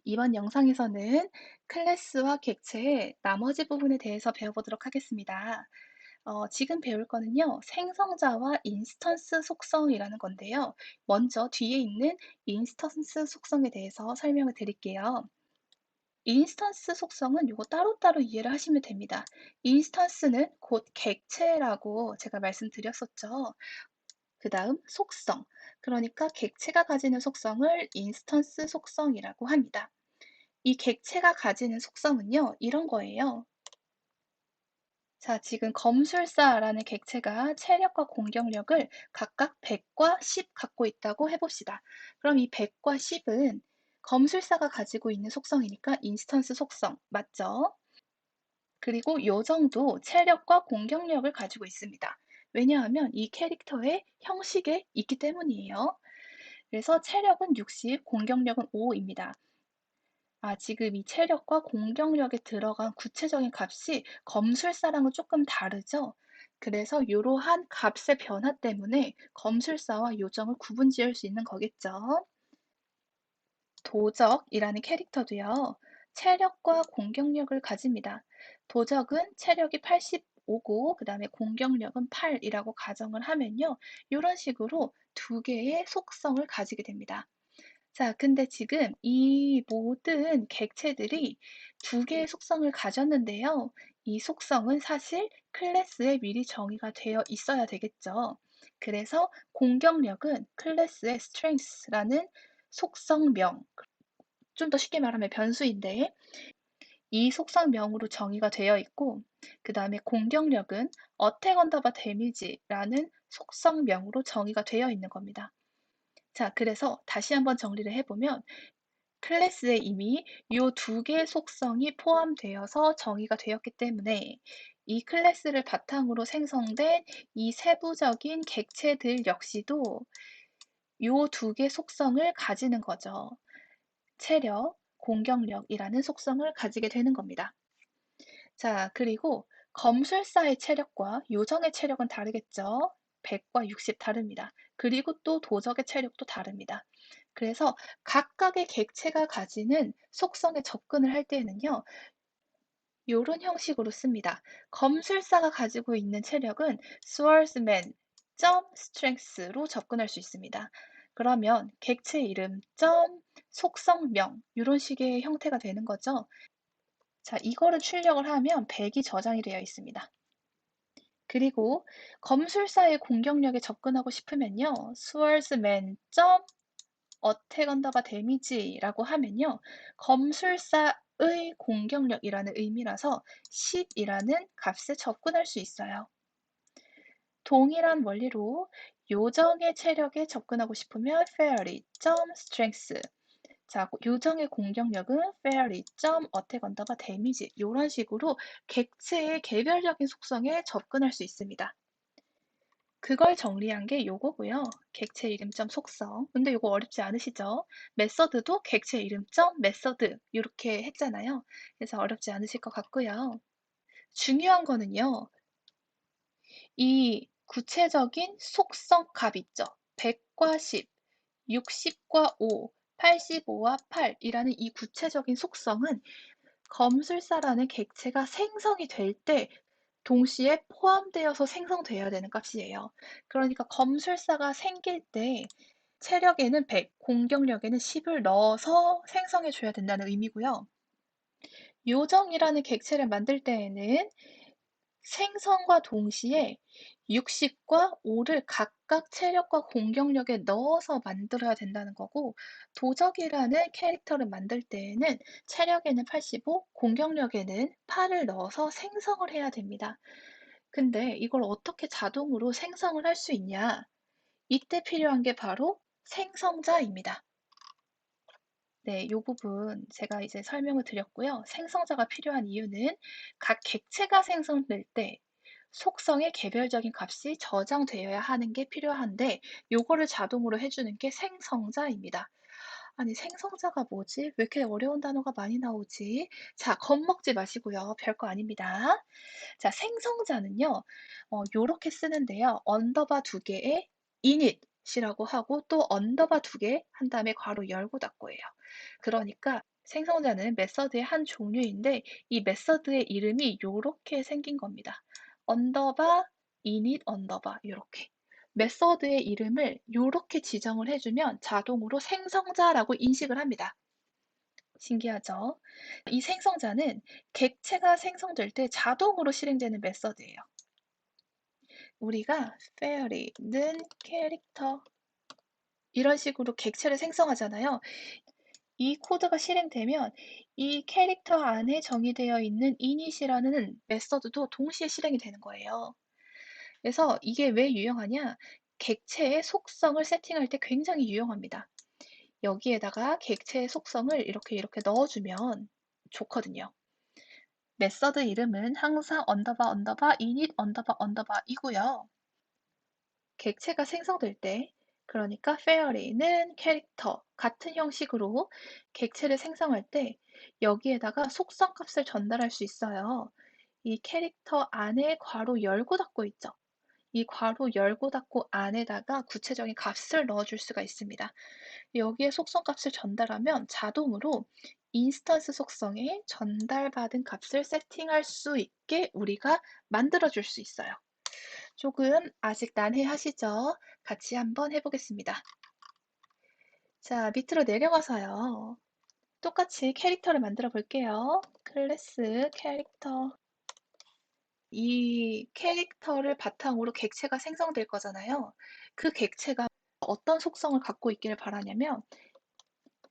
이번 영상에서는 클래스와 객체의 나머지 부분에 대해서 배워보도록 하겠습니다. 지금 배울 거는요, 생성자와 인스턴스 속성이라는 건데요. 먼저 뒤에 있는 인스턴스 속성에 대해서 설명을 드릴게요. 인스턴스 속성은 이거 따로따로 이해를 하시면 됩니다. 인스턴스는 곧 객체라고 제가 말씀드렸었죠. 그 다음 속성. 그러니까 객체가 가지는 속성을 인스턴스 속성이라고 합니다. 이 객체가 가지는 속성은요, 이런 거예요. 자, 지금 검술사라는 객체가 체력과 공격력을 각각 100과 10 갖고 있다고 해봅시다. 그럼 이 100과 10은 검술사가 가지고 있는 속성이니까 인스턴스 속성, 맞죠? 그리고 요정도 체력과 공격력을 가지고 있습니다. 왜냐하면 이 캐릭터의 형식에 있기 때문이에요. 그래서 체력은 60, 공격력은 5입니다. 지금 이 체력과 공격력에 들어간 구체적인 값이 검술사랑은 조금 다르죠? 그래서 이러한 값의 변화 때문에 검술사와 요정을 구분지을 수 있는 거겠죠? 도적이라는 캐릭터도요, 체력과 공격력을 가집니다. 도적은 체력이 85고, 그 다음에 공격력은 8이라고 가정을 하면요, 이런 식으로 두 개의 속성을 가지게 됩니다. 자, 근데 지금 이 모든 객체들이 두 개의 속성을 가졌는데요. 이 속성은 사실 클래스에 미리 정의가 되어 있어야 되겠죠. 그래서 공격력은 클래스의 strength라는 속성명, 좀 더 쉽게 말하면 변수인데, 이 속성명으로 정의가 되어 있고, 그 다음에 공격력은 attack underbar damage라는 속성명으로 정의가 되어 있는 겁니다. 자, 그래서 다시 한번 정리를 해보면 클래스에 이미 이 두 개의 속성이 포함되어서 정의가 되었기 때문에 이 클래스를 바탕으로 생성된 이 세부적인 객체들 역시도 이 두 개 속성을 가지는 거죠. 체력, 공격력이라는 속성을 가지게 되는 겁니다. 자, 그리고 검술사의 체력과 요정의 체력은 다르겠죠? 100과 60 다릅니다. 그리고 또 도적의 체력도 다릅니다. 그래서 각각의 객체가 가지는 속성에 접근을 할 때에는요, 요런 형식으로 씁니다. 검술사가 가지고 있는 체력은 swordsman, strength로 접근할 수 있습니다. 그러면 객체 이름, 속성명, 이런 식의 형태가 되는 거죠. 자, 이거를 출력을 하면 100이 저장이 되어 있습니다. 그리고 검술사의 공격력에 접근하고 싶으면요. swordsman. attack underbar damage라고 하면요. 검술사의 공격력이라는 의미라서 10이라는 값에 접근할 수 있어요. 동일한 원리로 요정의 체력에 접근하고 싶으면 fairy. strength. 자, 요정의 공격력은 fairly, attack underbar damage 이런 식으로 객체의 개별적인 속성에 접근할 수 있습니다. 그걸 정리한 게 요거고요. 객체 이름 속성. 근데 요거 어렵지 않으시죠? 메서드도 객체 이름 메서드 이렇게 했잖아요. 그래서 어렵지 않으실 것 같고요. 중요한 거는요. 이 구체적인 속성 값 있죠. 100과 10, 60과 5, 85와 8이라는 이 구체적인 속성은 검술사라는 객체가 생성이 될 때 동시에 포함되어서 생성되어야 되는 값이에요. 그러니까 검술사가 생길 때 체력에는 100, 공격력에는 10을 넣어서 생성해 줘야 된다는 의미고요. 요정이라는 객체를 만들 때에는 생성과 동시에 60과 5를 각각 체력과 공격력에 넣어서 만들어야 된다는 거고, 도적이라는 캐릭터를 만들 때에는 체력에는 85, 공격력에는 8을 넣어서 생성을 해야 됩니다. 근데 이걸 어떻게 자동으로 생성을 할 수 있냐? 이때 필요한 게 바로 생성자입니다. 네, 이 부분 제가 이제 설명을 드렸고요. 생성자가 필요한 이유는 각 객체가 생성될 때 속성의 개별적인 값이 저장되어야 하는 게 필요한데 요거를 자동으로 해주는 게 생성자입니다. 아니, 생성자가 뭐지? 왜 이렇게 어려운 단어가 많이 나오지? 자, 겁먹지 마시고요. 별거 아닙니다. 자, 생성자는요, 요렇게 쓰는데요. 언더바 두 개에 init이라고 하고 또 언더바 두 개 한 다음에 괄호 열고 닫고예요. 그러니까 생성자는 메서드의 한 종류인데 이 메서드의 이름이 요렇게 생긴 겁니다. 언더바 init 언더바 요렇게. 메서드의 이름을 요렇게 지정을 해주면 자동으로 생성자라고 인식을 합니다. 신기하죠? 이 생성자는 객체가 생성될 때 자동으로 실행되는 메서드예요. 우리가 fairy는 캐릭터 이런 식으로 객체를 생성하잖아요. 이 코드가 실행되면 이 캐릭터 안에 정의되어 있는 init이라는 메서드도 동시에 실행이 되는 거예요. 그래서 이게 왜 유용하냐? 객체의 속성을 세팅할 때 굉장히 유용합니다. 여기에다가 객체의 속성을 이렇게 넣어주면 좋거든요. 메서드 이름은 항상 언더바 언더바 init 언더바 언더바이고요. 객체가 생성될 때, 그러니까 fairy는 캐릭터 같은 형식으로 객체를 생성할 때 여기에다가 속성 값을 전달할 수 있어요. 이 캐릭터 안에 괄호 열고 닫고 있죠. 이 괄호 열고 닫고 안에다가 구체적인 값을 넣어줄 수가 있습니다. 여기에 속성 값을 전달하면 자동으로 인스턴스 속성에 전달받은 값을 세팅할 수 있게 우리가 만들어줄 수 있어요. 조금 아직 난해하시죠? 같이 한번 해보겠습니다. 자, 밑으로 내려가서요. 똑같이 캐릭터를 만들어 볼게요. 클래스 캐릭터. 이 캐릭터를 바탕으로 객체가 생성될 거잖아요. 그 객체가 어떤 속성을 갖고 있기를 바라냐면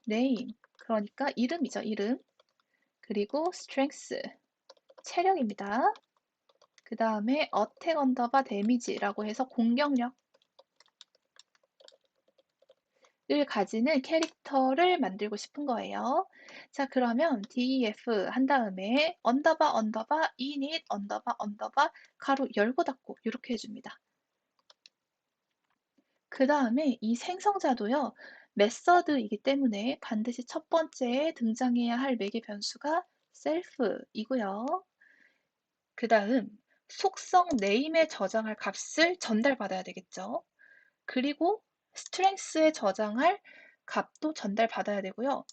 name, 그러니까 이름이죠, 이름. 그리고 strength, 체력입니다. 그 다음에 attack 언더바 damage라고 해서 공격력. 을 가지는 캐릭터를 만들고 싶은 거예요. 자, 그러면 def 한 다음에 언더바 언더바 init 언더바 언더바 가로 열고 닫고 이렇게 해줍니다. 그 다음에 이 생성자도요, 메서드이기 때문에 반드시 첫 번째에 등장해야 할 매개 변수가 self이고요. 그 다음 속성 name에 저장할 값을 전달받아야 되겠죠. 그리고 strength에 저장할 값도 전달받아야 되고요.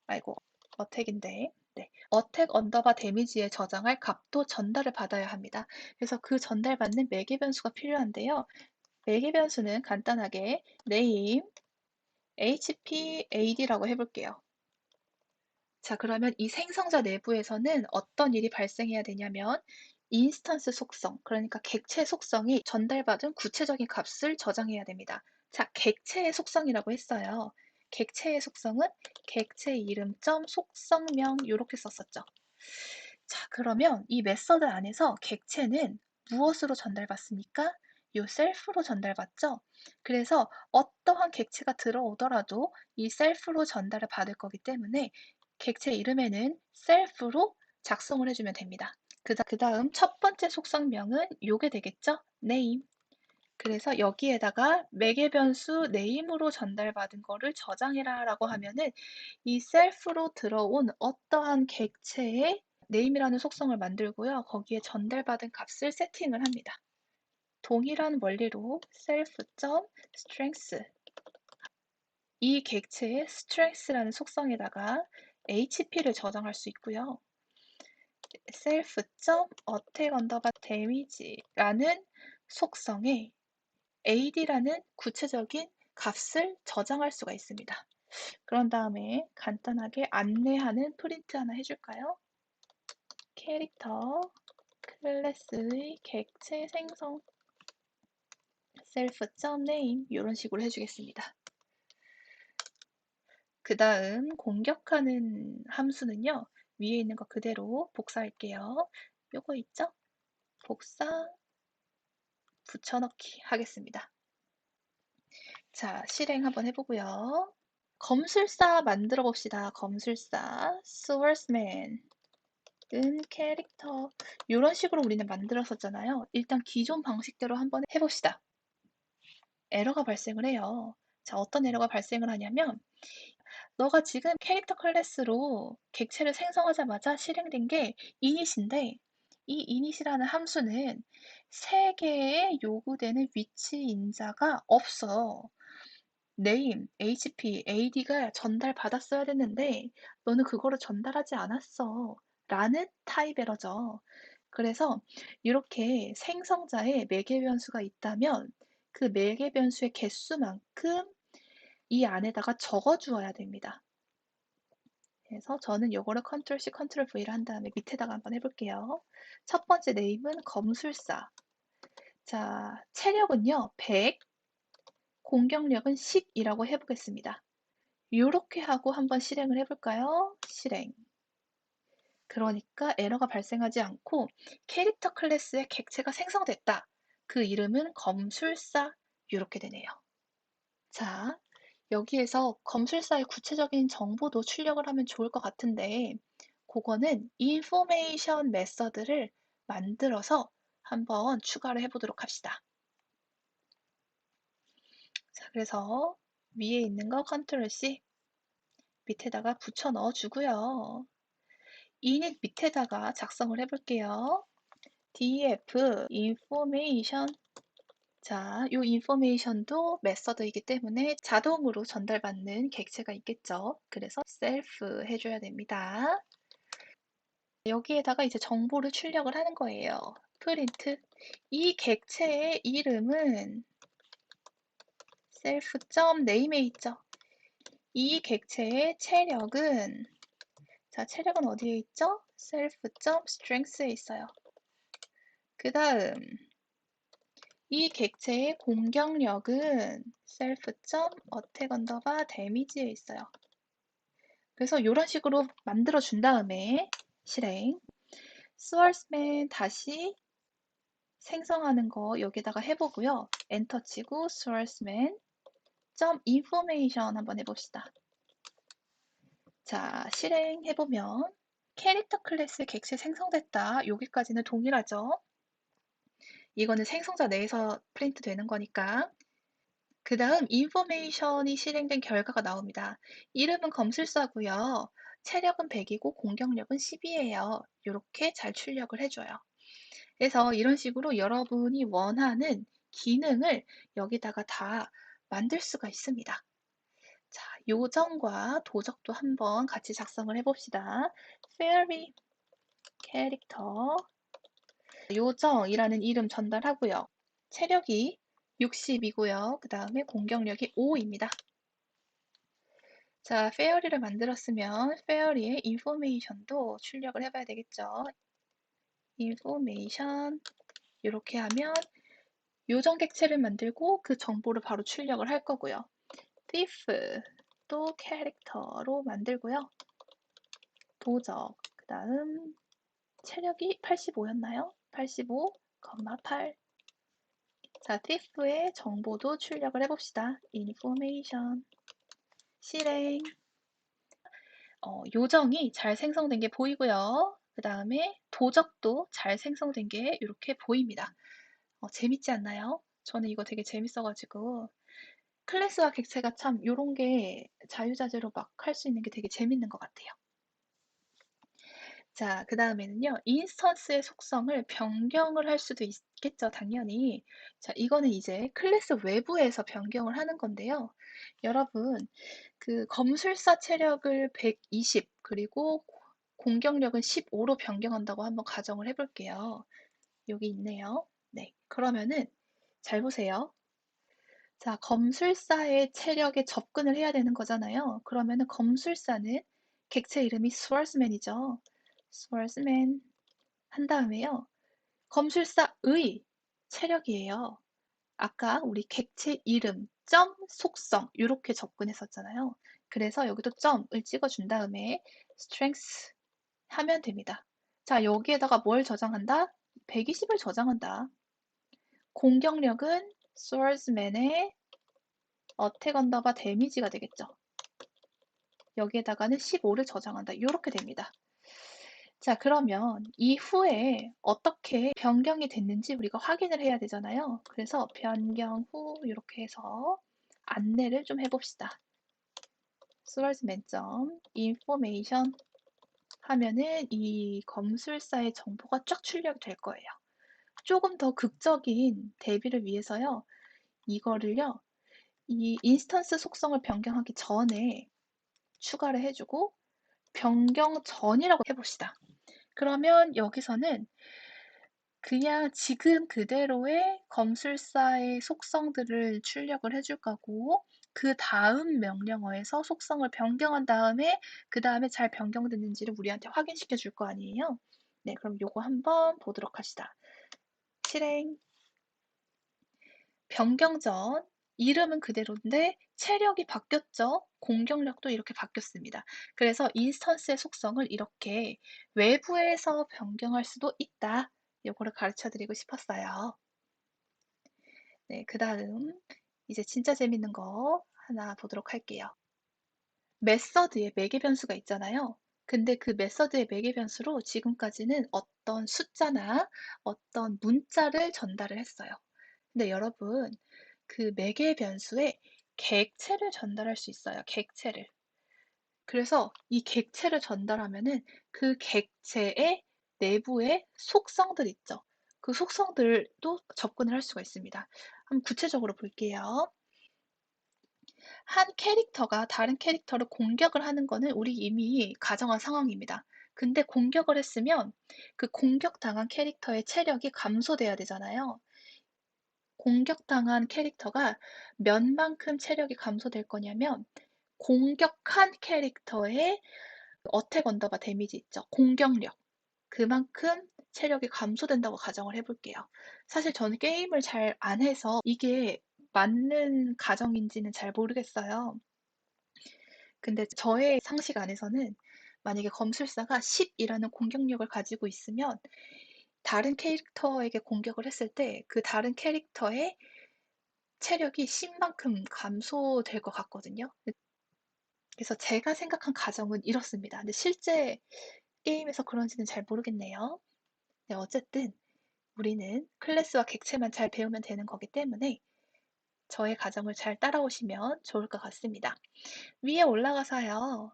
아이고, 어택인데. 네. 어택 언더바 데미지에 저장할 값도 전달을 받아야 합니다. 그래서 그 전달받는 매개 변수가 필요한데요. 매개 변수는 간단하게 name, hpad라고 해볼게요. 자, 그러면 이 생성자 내부에서는 어떤 일이 발생해야 되냐면 인스턴스 속성, 그러니까 객체 속성이 전달받은 구체적인 값을 저장해야 됩니다. 자, 객체의 속성이라고 했어요. 객체의 속성은 객체 이름 점 속성명 이렇게 썼었죠. 자, 그러면 이 메서드 안에서 객체는 무엇으로 전달받습니까? 요 셀프로 전달받죠? 그래서 어떠한 객체가 들어오더라도 이 셀프로 전달을 받을 거기 때문에 객체 이름에는 셀프로 작성을 해주면 됩니다. 그 다음 첫 번째 속성명은 요게 되겠죠? name. 그래서 여기에다가 매개 변수 name으로 전달받은 거를 저장해라 라고 하면은 이 셀프로 들어온 어떠한 객체의 name이라는 속성을 만들고요. 거기에 전달받은 값을 세팅을 합니다. 동일한 원리로 self.strength 이 객체의 strength라는 속성에다가 HP를 저장할 수 있고요. self.attack 언더바 damage라는 속성에 AD라는 구체적인 값을 저장할 수가 있습니다. 그런 다음에 간단하게 안내하는 프린트 하나 해줄까요? 캐릭터 클래스의 객체 생성 self.name 이런 식으로 해주겠습니다. 그 다음 공격하는 함수는요. 위에 있는 거 그대로 복사할게요. 요거 있죠? 복사 붙여넣기 하겠습니다. 자, 실행 한번 해보고요. 검술사 만들어 봅시다. 검술사 swordsman 은 캐릭터 이런 식으로 우리는 만들었었잖아요. 일단 기존 방식대로 한번 해봅시다. 에러가 발생을 해요. 자, 어떤 에러가 발생을 하냐면 너가 지금 캐릭터 클래스로 객체를 생성하자마자 실행된 게 init인데 이 init이라는 함수는 3개의 요구되는 위치 인자가 없어. name, HP, AD가 전달받았어야 됐는데 너는 그거를 전달하지 않았어. 라는 타입 에러죠. 그래서 이렇게 생성자에 매개 변수가 있다면 그 매개 변수의 개수만큼 이 안에다가 적어 주어야 됩니다. 그래서 저는 요거를 컨트롤 C, 컨트롤 V를 한 다음에 밑에다가 한번 해볼게요. 첫 번째 네임은 검술사. 자, 체력은요, 100, 공격력은 10이라고 해보겠습니다. 요렇게 하고 한번 실행을 해볼까요? 실행. 그러니까 에러가 발생하지 않고 캐릭터 클래스의 객체가 생성됐다. 그 이름은 검술사. 요렇게 되네요. 자, 여기에서 검술사의 구체적인 정보도 출력을 하면 좋을 것 같은데 그거는 information 메서드를 만들어서 한번 추가를 해보도록 합시다. 자, 그래서 위에 있는 거 컨트롤 C 밑에다가 붙여 넣어 주고요. init 밑에다가 작성을 해볼게요. df information. 자, 이 information도 메서드이기 때문에 자동으로 전달받는 객체가 있겠죠. 그래서 self 해줘야 됩니다. 여기에다가 이제 정보를 출력을 하는 거예요. print. 이 객체의 이름은 self.name에 있죠. 이 객체의 체력은, 자, 체력은 어디에 있죠? self.strength에 있어요. 그 다음, 이 객체의 공격력은 self.attack_damage에 있어요. 그래서 이런 식으로 만들어 준 다음에 실행. swordsman 다시 생성하는 거 여기다가 해보고요. 엔터 치고 swordsman .information 한번 해봅시다. 자, 실행해보면 캐릭터 클래스 객체 생성됐다. 여기까지는 동일하죠. 이거는 생성자 내에서 프린트 되는 거니까. 그 다음 인포메이션이 실행된 결과가 나옵니다. 이름은 검술사고요. 체력은 100이고 공격력은 10이에요. 이렇게 잘 출력을 해줘요. 그래서 이런 식으로 여러분이 원하는 기능을 여기다가 다 만들 수가 있습니다. 자, 요정과 도적도 한번 같이 작성을 해봅시다. fairy 캐릭터 요정이라는 이름 전달하고요. 체력이 60이고요. 그 다음에 공격력이 5입니다. 자, 페어리를 만들었으면 페어리의 인포메이션도 출력을 해봐야 되겠죠. 인포메이션 이렇게 하면 요정 객체를 만들고 그 정보를 바로 출력을 할 거고요. thief 또 캐릭터로 만들고요. 도적 그 다음 체력이 85였나요? 85, 8. 자, thief의 정보도 출력을 해봅시다. information 실행. 요정이 잘 생성된 게 보이고요. 그 다음에 도적도 잘 생성된 게 이렇게 보입니다. 재밌지 않나요? 저는 이거 되게 재밌어가지고 클래스와 객체가 참 이런 게 자유자재로 막 할 수 있는 게 되게 재밌는 것 같아요. 자, 그 다음에는요. 인스턴스의 속성을 변경을 할 수도 있겠죠, 당연히. 자, 이거는 이제 클래스 외부에서 변경을 하는 건데요. 여러분, 그 검술사 체력을 120 그리고 공격력은 15로 변경한다고 한번 가정을 해볼게요. 여기 있네요. 네, 그러면은 잘 보세요. 자, 검술사의 체력에 접근을 해야 되는 거잖아요. 그러면은 검술사는 객체 이름이 스월스맨이죠. 스월스맨 한 다음에요. 검술사의 체력이에요. 아까 우리 객체 이름, 점, 속성 이렇게 접근했었잖아요. 그래서 여기도 점을 찍어준 다음에 strength 하면 됩니다. 자, 여기에다가 뭘 저장한다? 120을 저장한다. 공격력은 swordsman의 attack 언더바 데미지가 되겠죠. 여기에다가는 15를 저장한다. 이렇게 됩니다. 자, 그러면 이후에 어떻게 변경이 됐는지 우리가 확인을 해야 되잖아요. 그래서 변경 후 이렇게 해서 안내를 좀 해봅시다. source 맨점 information 하면은 이 검술사의 정보가 쫙 출력이 될 거예요. 조금 더 극적인 대비를 위해서요. 이거를요. 이 인스턴스 속성을 변경하기 전에 추가를 해주고 변경 전이라고 해봅시다. 그러면 여기서는 그냥 지금 그대로의 검술사의 속성들을 출력을 해줄 거고 그 다음 명령어에서 속성을 변경한 다음에 그 다음에 잘 변경됐는지를 우리한테 확인시켜 줄 거 아니에요. 네, 그럼 요거 한번 보도록 합시다. 실행. 변경 전 이름은 그대로인데 체력이 바뀌었죠. 공격력도 이렇게 바뀌었습니다. 그래서 인스턴스의 속성을 이렇게 외부에서 변경할 수도 있다. 요거를 가르쳐 드리고 싶었어요. 네, 그 다음 이제 진짜 재밌는 거 하나 보도록 할게요. 메서드에 매개 변수가 있잖아요. 근데 그 메서드의 매개 변수로 지금까지는 어떤 숫자나 어떤 문자를 전달을 했어요. 근데 여러분, 그 매개 변수에 객체를 전달할 수 있어요. 객체를. 그래서 이 객체를 전달하면은 그 객체의 내부의 속성들 있죠. 그 속성들도 접근을 할 수가 있습니다. 한번 구체적으로 볼게요. 한 캐릭터가 다른 캐릭터를 공격을 하는 거는 우리 이미 가정한 상황입니다. 근데 공격을 했으면 그 공격당한 캐릭터의 체력이 감소돼야 되잖아요. 공격당한 캐릭터가 몇만큼 체력이 감소될 거냐면 공격한 캐릭터의 어택 언더바 데미지 있죠. 공격력. 그만큼 체력이 감소된다고 가정을 해볼게요. 사실 저는 게임을 잘 안 해서 이게 맞는 가정인지는 잘 모르겠어요. 근데 저의 상식 안에서는 만약에 검술사가 10이라는 공격력을 가지고 있으면 다른 캐릭터에게 공격을 했을 때 그 다른 캐릭터의 체력이 10만큼 감소될 것 같거든요. 그래서 제가 생각한 가정은 이렇습니다. 근데 실제 게임에서 그런지는 잘 모르겠네요. 네, 어쨌든 우리는 클래스와 객체만 잘 배우면 되는 거기 때문에 저의 가정을 잘 따라오시면 좋을 것 같습니다. 위에 올라가서요.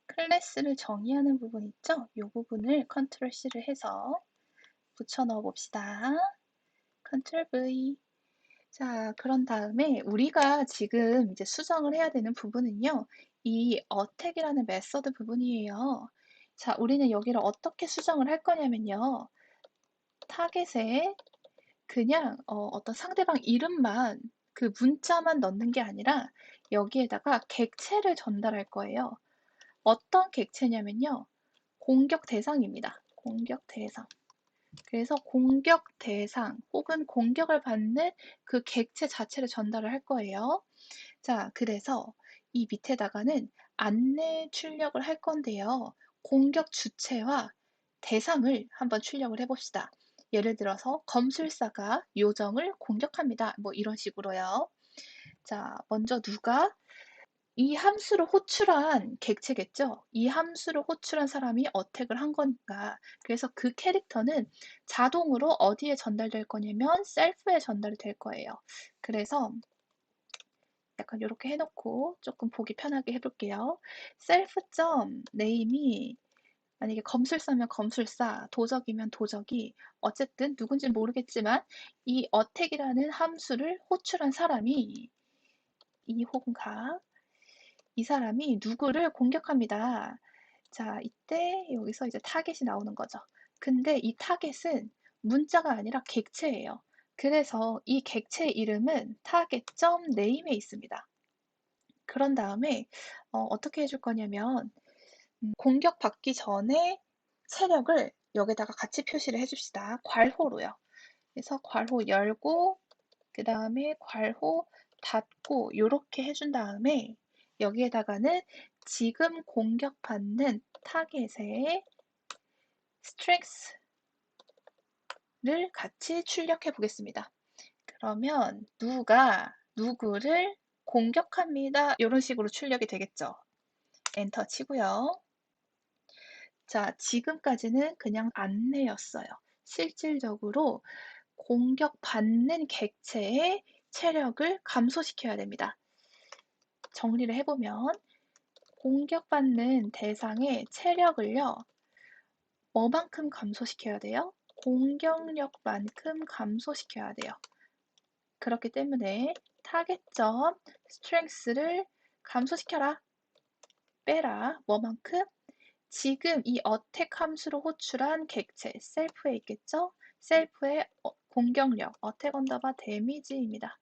클래스를 정의하는 부분 있죠? 이 부분을 컨트롤 C를 해서 붙여 넣어 봅시다. 컨트롤 V. 자, 그런 다음에 우리가 지금 이제 수정을 해야 되는 부분은요. 이 어택이라는 메서드 부분이에요. 자, 우리는 여기를 어떻게 수정을 할 거냐면요. 타겟에 그냥 어떤 상대방 이름만 그 문자만 넣는 게 아니라 여기에다가 객체를 전달할 거예요. 어떤 객체냐면요. 공격 대상입니다. 공격 대상. 그래서 공격 대상 혹은 공격을 받는 그 객체 자체를 전달을 할 거예요. 자, 그래서 이 밑에다가는 안내 출력을 할 건데요. 공격 주체와 대상을 한번 출력을 해봅시다. 예를 들어서 검술사가 요정을 공격합니다. 뭐 이런 식으로요. 자, 먼저 누가 이 함수를 호출한 객체겠죠? 이 함수를 호출한 사람이 어택을 한 건가? 그래서 그 캐릭터는 자동으로 어디에 전달될 거냐면 셀프에 전달이 될 거예요. 그래서 약간 이렇게 해놓고 조금 보기 편하게 해볼게요. self.name이 만약에 검술사면 검술사, 도적이면 도적이 어쨌든 누군지 모르겠지만 이 어택이라는 함수를 호출한 사람이 이 혹은 가 이 사람이 누구를 공격합니다. 자, 이때 여기서 이제 타겟이 나오는 거죠. 근데 이 타겟은 문자가 아니라 객체예요. 그래서 이 객체 이름은 target.name에 있습니다. 그런 다음에 어떻게 해줄 거냐면 공격받기 전에 체력을 여기다가 같이 표시를 해줍시다. 괄호로요. 그래서 괄호 열고 그 다음에 괄호 닫고 이렇게 해준 다음에 여기에다가는 지금 공격받는 타겟의 스트렝스를 같이 출력해 보겠습니다. 그러면 누가 누구를 공격합니다. 이런 식으로 출력이 되겠죠. 엔터 치고요. 자, 지금까지는 그냥 안내였어요. 실질적으로 공격받는 객체의 체력을 감소시켜야 됩니다. 정리를 해보면 공격받는 대상의 체력을요. 뭐만큼 감소시켜야 돼요? 공격력만큼 감소시켜야 돼요. 그렇기 때문에 타겟점 스트렝스를 감소시켜라. 빼라. 뭐만큼? 지금 이 어택 함수로 호출한 객체 셀프에 있겠죠? 셀프의 공격력 어택 언더바 데미지입니다.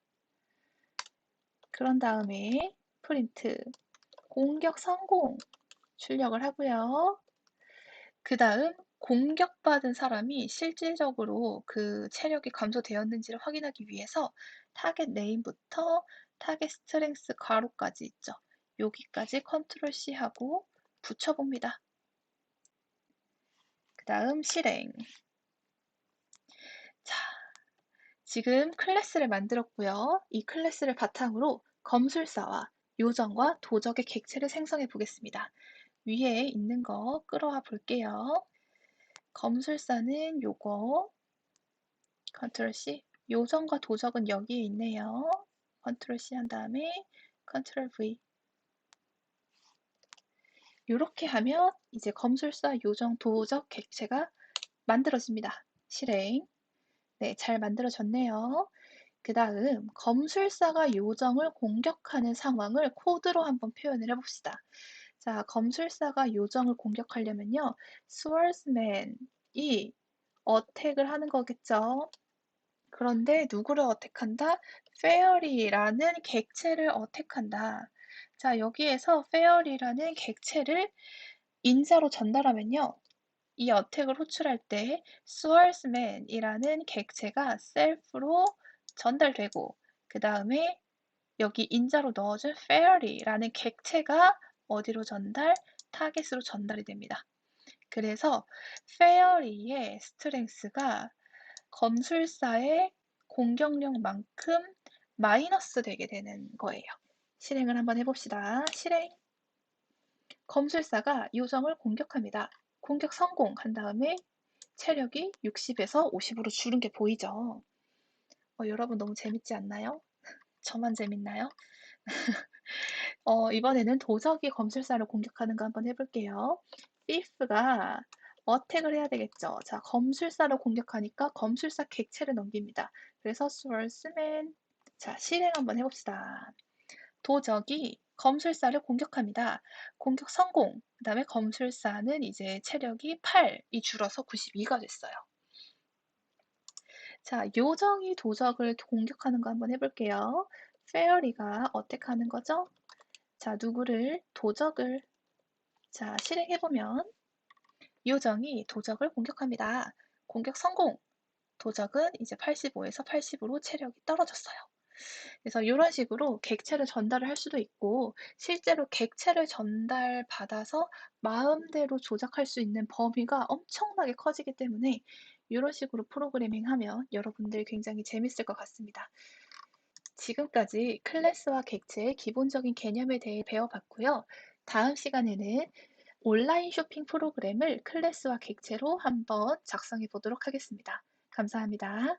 그런 다음에 프린트 공격 성공 출력을 하고요. 그 다음 공격받은 사람이 실질적으로 그 체력이 감소되었는지를 확인하기 위해서 타겟 네임부터 타겟 스트렝스 괄호까지 있죠. 여기까지 컨트롤 C 하고 붙여봅니다. 그 다음 실행. 자, 지금 클래스를 만들었고요. 이 클래스를 바탕으로 검술사와 요정과 도적의 객체를 생성해 보겠습니다. 위에 있는 거 끌어와 볼게요. 검술사는 요거 컨트롤 C, 요정과 도적은 여기에 있네요. 컨트롤 C 한 다음에 컨트롤 V. 이렇게 하면 이제 검술사, 요정, 도적 객체가 만들어집니다. 실행. 네, 잘 만들어졌네요. 그 다음 검술사가 요정을 공격하는 상황을 코드로 한번 표현을 해봅시다. 자, 검술사가 요정을 공격하려면요. swordsman이 어택을 하는 거겠죠. 그런데 누구를 어택한다? fairy라는 객체를 어택한다. 자, 여기에서 fairy라는 객체를 인자로 전달하면요. 이 어택을 호출할 때 swordsman이라는 객체가 self로 전달되고 그 다음에 여기 인자로 넣어준 fairy라는 객체가 어디로 전달? 타겟으로 전달이 됩니다. 그래서 fairy의 스트렝스가 검술사의 공격력만큼 마이너스 되게 되는 거예요. 실행을 한번 해봅시다. 실행. 검술사가 요정을 공격합니다. 공격 성공한 다음에 체력이 60에서 50으로 줄은 게 보이죠? 여러분 너무 재밌지 않나요? 저만 재밌나요? 이번에는 도적이 검술사를 공격하는 거 한번 해볼게요. thief가 어택을 해야 되겠죠. 자, 검술사를 공격하니까 검술사 객체를 넘깁니다. 그래서 swordsman. 자, 실행 한번 해봅시다. 도적이 검술사를 공격합니다. 공격 성공. 그 다음에 검술사는 이제 체력이 8이 줄어서 92가 됐어요. 자, 요정이 도적을 공격하는 거 한번 해볼게요. fairy가 어택하는 거죠? 자, 누구를? 도적을. 자, 실행해보면 요정이 도적을 공격합니다. 공격 성공! 도적은 이제 85에서 80으로 체력이 떨어졌어요. 그래서 이런 식으로 객체를 전달을 할 수도 있고 실제로 객체를 전달받아서 마음대로 조작할 수 있는 범위가 엄청나게 커지기 때문에 이런 식으로 프로그래밍하면 여러분들 굉장히 재밌을 것 같습니다. 지금까지 클래스와 객체의 기본적인 개념에 대해 배워봤고요. 다음 시간에는 온라인 쇼핑 프로그램을 클래스와 객체로 한번 작성해 보도록 하겠습니다. 감사합니다.